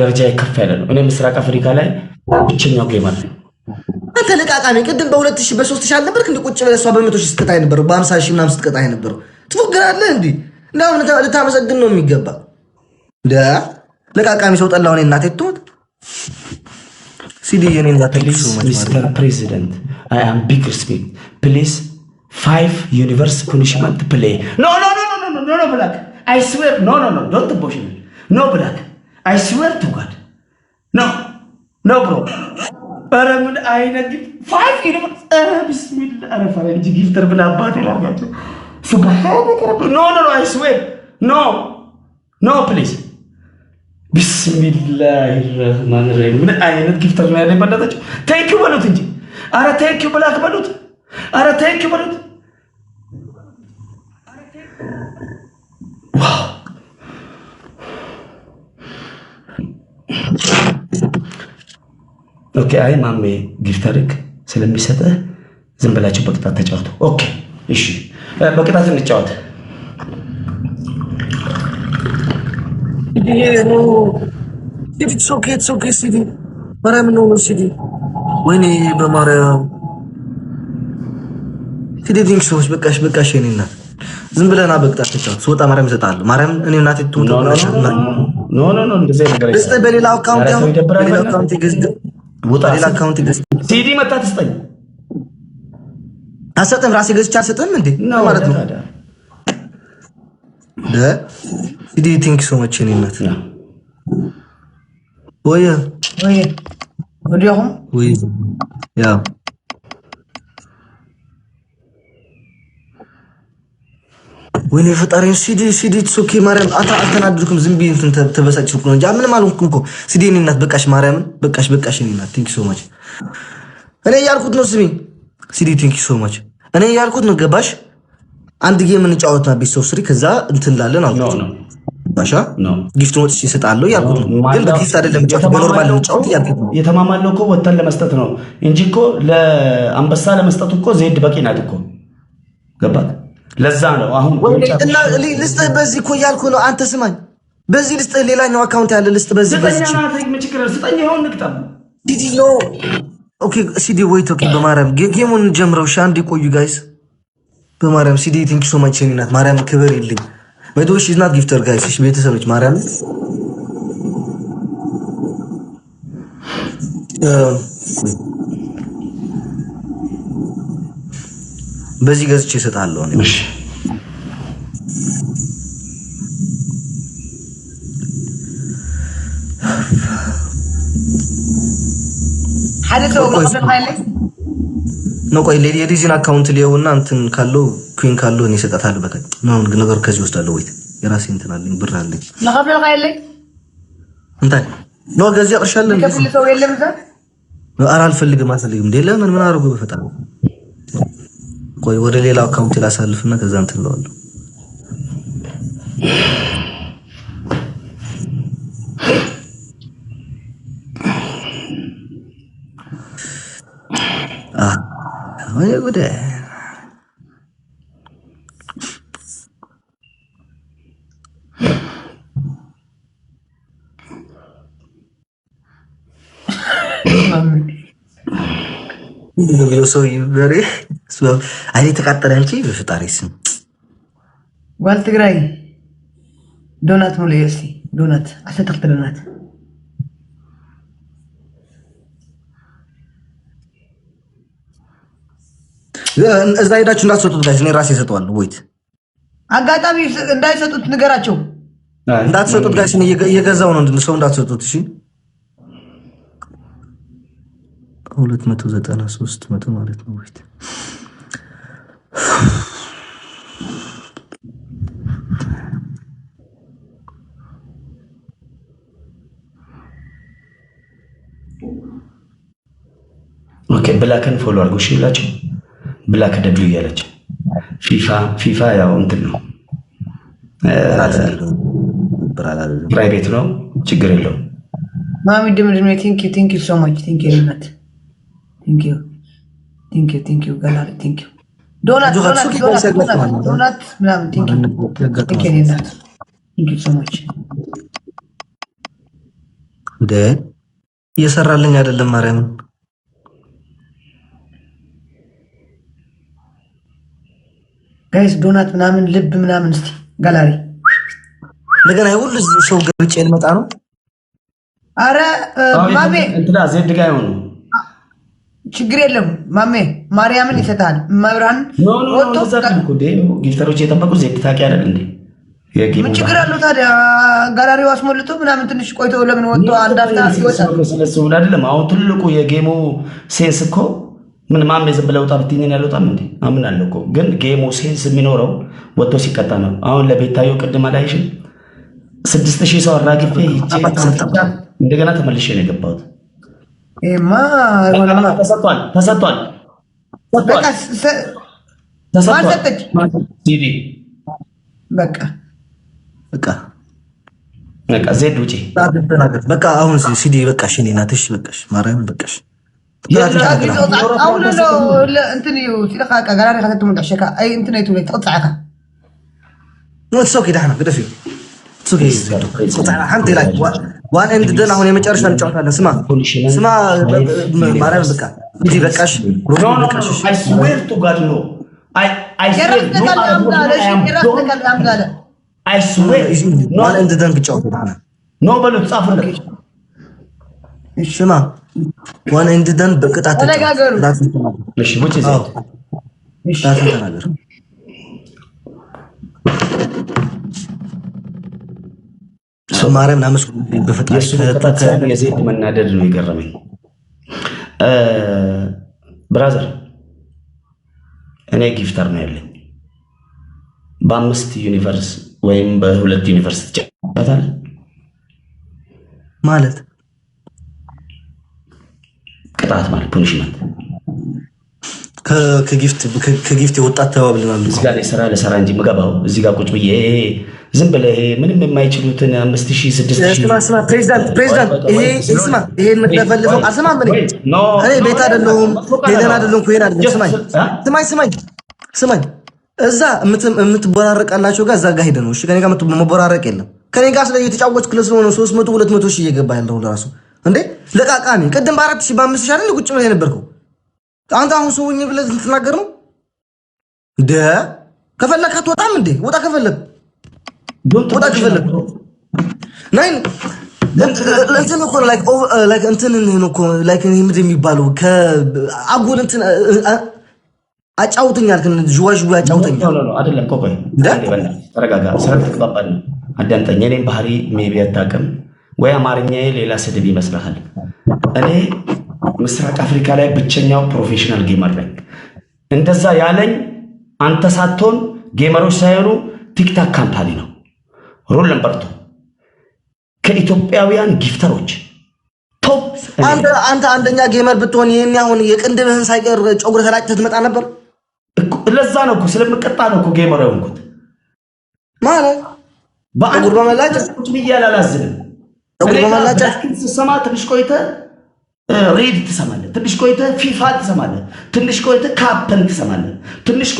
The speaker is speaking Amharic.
ደረጃ ይከፍ ያለ ነው። እኔ ምስራቅ አፍሪካ ላይ ብቸኛው ጌመር ነኝ። አንተ ለቃቃሚ ቅድም በ2000 በ3000 አልነበርክ እንዴ? ቁጭ ብለህ እሷ በ100,000 ስትቀጣይ ነበር፣ በ50,000 ምናምን ስትቀጣይ ነበር። ትፎግራለህ እንዴ? እንዳውም ልታመሰግን ነው የሚገባ። ለቃቃሚ ሰው ጠላው። እኔ እናቴ ትሞት ሲዲ የኔ እናቴ ሚስተር ፕሬዚደንት አይ አም ቢግ ሪስፔክት ፕሊዝ 5 ዩኒቨርስ ፑኒሽመንት ፕሌይ ኖ ኖ ኖ ኖ ኖ ኖ ብላክ አይ ስዌር ኖ ኖ ኖ ዶንት ቡሽ ሚ ኖ ብላክ አይ ስዌር ቱ ጋድ ኖ ኖ ብሮ ኧረ ምን አይነት 5 ዩኒቨርስ ቢስሚላህ ኧረ ፈረንጅ ጊፍተር ብላ አባቴ ላርጋቸው ሱብሃንአላህ ኖ ኖ ኖ አይ ስዌር ኖ ኖ ፕሊዝ ቢስሚላሂ ረህማን ረሂም ምን አይነት ጊፍተር ነው ያለኝ በእናታችሁ ቴንኪው በሉት እንጂ ኧረ ቴንኪው ብላክ በሉት ኧረ ቴንኪው በሉት ዋው ኦኬ አይ ማሜ ጊፍተርክ ስለሚሰጥህ ዝም ብላችሁ በቅጣት ተጫወቱ ኦኬ እሺ በቅጣት እንጫወት It's okay, Sidi. ማርያም ነው ሲዲ ወይኔ በማርያም ሲዲ ዲንክስ ሰዎች በቃሽ የኔና ዝም ብለና በቅጣት ተጫወት ስወጣ ማርያም ይሰጣል ማርያም እኔ እናቴ ትሞት ኖ እንደዚህ ነገር አይደለም በሌላ አካውንት ገዝግ ወጣ ሌላ አካውንት ገዝግ ሲዲ መጣ ትስጠኝ አሰጥም ራሴ ገዝቻ አሰጥም እንዴ ማለት ነው ሲዲ ዲንክስ ሶ ማች የኔናት ወየ ወዲያውም ወይ ያ ወይኔ ፈጣሪን ሲዲ ሶኪ ማርያም አታናድርኩም ዝም ብዬ እንትን ተበሳጭኩ ነው እንጂ ምንም አልሆንኩም እኮ ሲዲ እኔ እናት በቃሽ ማርያምን በቃሽ እኔ እናት ቲንክ ሶ ማች እኔ ያልኩት ነው ስሚ ሲዲ ቲንክ ሶ ማች እኔ ያልኩት ነው ገባሽ አንድ ጌም እንጫወትና ቢሶ ስሪ ከዛ እንትን ላለን አልኩት ባሻ ጊፍት ወጥሽ ይሰጣለው ያልኩት ነው ግን በጊፍት አይደለም ጫወት በኖርማል ጫወት ያልኩት ነው የተማማለው እኮ ወተን ለመስጠት ነው እንጂ እኮ ለአንበሳ ለመስጠት እኮ ዘይድ በቂ ናት እኮ ገባት ለዛ ነው አሁን እና ልስጥ በዚህ እኮ ያልኩ ነው አንተ ስማኝ በዚህ ልስጥ ሌላኛው አካውንት ያለ ልስጥ በዚህ ስጠኝ ይሁን ንቅጣም ዲዲ ኖ ኦኬ ሲዲ ወይት ኦኬ በማርያም ጌሙን ጀምረው ሻንድ ይቆዩ ጋይስ በማርያም ሲዲ ቲንክ ሶ ማች የኔናት ማርያም ክብር ይልኝ ወይዶሽ ኢዝ ናት ጊፍተር ጋይስ እሺ ቤተሰቦች ማርያም በዚህ ገዝቼ እሰጣለሁ እኔ እሺ ነው ቆይ የዲዚን አካውንት ሊየውና እንትን ካለው ኩዊን ካለው እኔ እሰጣታለሁ በቃ ነው ነገር ከዚህ ወስዳለሁ ወይ የራሴ እንትን አለኝ ብር አለኝ ለኸፈል ካይለኝ እንታ ነው ገዚህ አርሻለሁ ከፍል ሰው የለም እዛ አልፈልግም ምን አርጉ በፈጣሪ ቆይ ወደ ሌላ አካውንት ላሳልፍና ከዛ እንትን ለዋለሁ ወይ ጉዴ ነው ሰው ይበሬ አይ ተቃጠለ እንጂ በፍጣሪ ስም ዋል ትግራይ ዶናት ነው ለየሲ ዶናት አሰጥተህ ዶናት እዛ ሄዳችሁ እንዳትሰጡት ጋይስ እኔ ራሴ እሰጠዋለሁ ወይት አጋጣሚ እንዳይሰጡት ንገራቸው እንዳትሰጡት ጋይስ እኔ እየገዛው ነው ሰው እንዳትሰጡት እሺ 293 መቶ ማለት ነው ወይት ኦኬ ብላክን ፎሎ አድርጉ እሺ ይላችሁ ብላክ ደብሊው ያለች ፊፋ ያው እንትን ነው ፕራይቬት ነው ችግር የለውም ማሚ ድምድም ቲንክ ዩ ሶ ማች ቲንክ ዩ ሪመት ቲንክ ዩ ጋላሪ ቲንክ ዩ ዶናት ምናምን ቲንክ ዩ ሶ ማች እንደ እየሰራልኝ አይደለም ማርያምን። ጋይስ ዶናት ምናምን ልብ ምናምን እስቲ ጋላሪ እንደገና ሁሉ ሰው ገብቼ ልመጣ ነው። አረ ማሜ እንትና ዜድ ጋር ይሆኑ ችግር የለም ማሜ ማርያምን ይሰጣል። መብራን ወጥቶ ጊፍተሮች የጠበቁ ዜድ ታውቂ አይደል እንዴ? ምን ችግር አለው ታዲያ? ጋላሪው አስሞልቶ ምናምን ትንሽ ቆይቶ ለምን ወጥቶ አንድ አፍታ ይወጣል? ስለሱ አይደለም አሁን ትልቁ የጌሙ ሴንስ እኮ ምን ማሜ ዝም ብለው ጣብቲኔን ያለውጣም እንዴ? አምን አለ እኮ ግን ጌሙ ሴንስ የሚኖረው ወጥቶ ሲቀጣ ነው። አሁን ለቤታዮ ቅድም አላይሽም 6000 ሰው አራግፌ እንደገና ተመልሼ ነው የገባሁት። ኤማ ተሰጥቷል ተሰጥቷል በቃ በቃ ዜድ ውጪ በቃ አሁን ሲዲ በቃሽ። እኔ ናትሽ በቃሽ። ማርያም በቃሽ። አሁን ነው እንትን እዩ ሲለካ ጋላሪ ከተቱ ምንቀሸካ አይ እንትን አይቱ ላይ ተقطعካ ወጥሶክ ይዳህና ግደፊ ሶኬ حمد ላይ ዋን ኤንድ ደን አሁን የመጨረሻ እንጫወታለን። ስማ ስማ ማርያም በቃ ሲዲ በቃሽ። በቃሽ I swear to God no I swear ዋን ኤንድ ደን ብጫወታለን። ኖ በሉ ጻፉልኝ። ስማ ዋን ኤንድ ደን በቅጣት ተነጋገሩ። እሺ ውጪ ዜድ እሺ ተነጋገሩ። ማርያም ናመስ በፈጣሪ የዜድ መናደድ ነው የገረመኝ። ብራዘር እኔ ጊፍተር ነው ያለኝ በ5 ዩኒቨርስ ወይም በ2 ዩኒቨርስ ተጫውታል ማለት ቅጣት ማለት ፑኒሽመንት ከጊፍት የወጣት ተባብለናል። እዚህ ጋር ስራ ለሰራ እንጂ ምገባው እዚህ ጋር ቁጭ ብዬ ዝም ብለህ ምንም የማይችሉትን 5000 6000 ስማ ፕሬዝዳንት ይሄ ስማ ይሄን የምትፈልፈው አልሰማም። እኔ ቤት አይደለሁም ሄደን አይደለሁም ኮይን አይደለም። ስማኝ እዛ የምትቦራረቃላቸው ጋር እዛ ጋር ሄደ ነው። እሺ ከኔ ጋር መቦራረቅ የለም። ከኔ ጋር ስለ እየተጫወትክ ስለሆነ 300 200 ሺህ እየገባ ያለው ለራሱ እንዴ ለቃቃሚ ቅድም በ4000 በ5000 አይደል ቁጭ ብለህ የነበርከው አንተ አሁን ሰውኝ ብለህ ልትናገር ነው እንደ ከፈለክ አትወጣም እንዴ? ወጣ ከፈለክ ወጣ ከፈለክ ናይን እንትን እኮ ላይክ እንትን እኮ ላይክ ምንድን የሚባለው ከአጉል እንትን አጫውተኛል ጅዋጅ አጫውተኛል አይደለም። ቆይ ተረጋጋ። ስራ ተቀባባል አዳምጠኝ። እኔም ባህሪ ሜቢ አታውቅም ወይ አማርኛዬ ሌላ ስድብ ይመስልሃል? እኔ ምስራቅ አፍሪካ ላይ ብቸኛው ፕሮፌሽናል ጌመር ነኝ። እንደዛ ያለኝ አንተ ሳትሆን ጌመሮች ሳይሆኑ ቲክታክ ካምፓኒ ነው። ሮል ነምበር 2 ከኢትዮጵያውያን ጊፍተሮች ቶፕ አንተ አንደኛ ጌመር ብትሆን ይሄን አሁን የቅንድብህን ሳይቀር ጨጉር ተላጭተህ ትመጣ ነበር። ለዛ ነው እኮ ስለምቀጣ ነው እኮ ጌመር የሆንኩት ማለት በአንድ በመላጨት ቁጭ ብዬ አላላዝንም። ጨጉር በመላጨት ስትሰማ ትንሽ ቆይተህ ሬድ ትሰማለህ፣ ትንሽ ቆይተህ ፊፋ ትሰማለህ፣ ትንሽ ቆይተህ ካፕን ትሰማለህ፣ ትንሽ